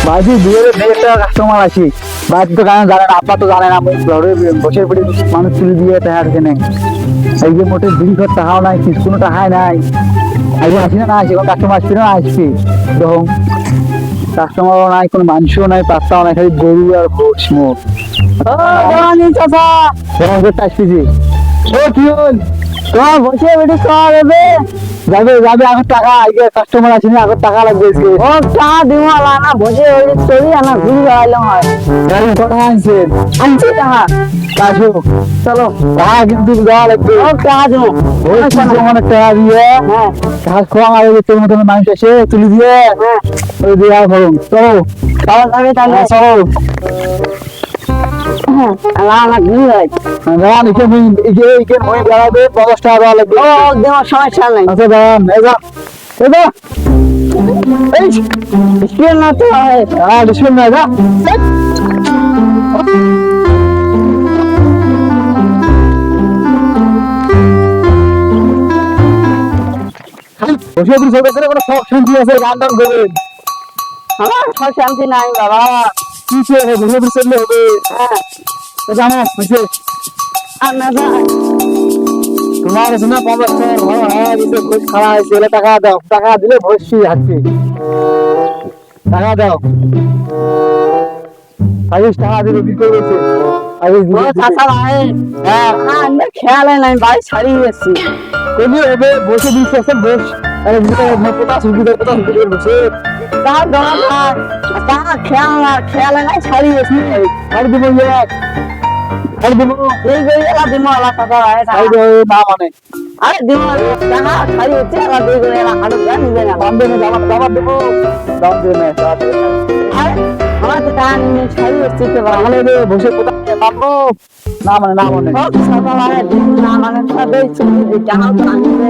বাড়ি বিয়ের একটা কাস্টমার আছে, বাড়িতে তো কারণ জানে না, আপা তো জানে না, আমি ঘরে বসে পড়ে মানুষ তুলে দিয়ে টাকা কেনে, এই যে মোটে বিল ঘর টাকাও নাই, কোনো টাকাই নাই, আগে আসি না আসি, কোনো কাস্টমার আসছি না আসছি, দেখুন কাস্টমারও নাই, কোনো মানুষও নাই, পাত্তাও নাই, খালি গরু আর ভোট মোট চাচা আসতেছি। ও কি হল তোমার বসে বেটে যাবে যাবে যাবে, এখন টাকা আগে কাস্টমার আছে না, এখন টাকা লাগবে, ও টাকা দিব না, বসে চলি না, ঘুরে বেড়াইলাম হয়, কথা আনছেন আনছি টাকা, আসো চলো, টাকা কিন্তু দেওয়া লাগবে, ও টাকা দেবো, অনেক টাকা দিয়ে, হ্যাঁ কাজ খোয়া মারে তোর মতন মানুষ এসে তুলি দিয়ে, হ্যাঁ ওই দিয়ে আর বলুন চলো খাওয়া যাবে তাহলে, চলো সমস্যা নাই, আচ্ছা দাম না তো নাই না শান্তি আছে, গান টান করবেন, আমার শান্তি নাই বাবা, কি চললে হবে, হ্যাঁ জানো বুঝছে তোমার শোনা 50 ভোজ খাওয়া হয়েছে, টাকা দাও, টাকা দিলে ভোজছি হাঁটছি, টাকা দাও, 22 টাকা দিলে বিক্রি করেছে, খেয়াল নাই বাড়ি ছাড়িয়ে যাচ্ছি, কবি হবে বসে দিচ্ছে বস, বসে খেয়াল নাই ছাড়িয়ে যাচ্ছি, আর দিব আর দিব এই গইলা দিব আলা টাকা আই না মানে আরে দিব টাকা খালি হচ্ছে আর দুই গইলা হাড় গান নিবে না, দাম দেবে দাম দেব, দাম দেবে না আরে আমার তো টাকা নিয়ে ছাড়িয়ে হচ্ছে তো ভালো বসে কোথায় পাবো, না মানে না মানে সকালে না মানে সবাই টাকা তো আনবে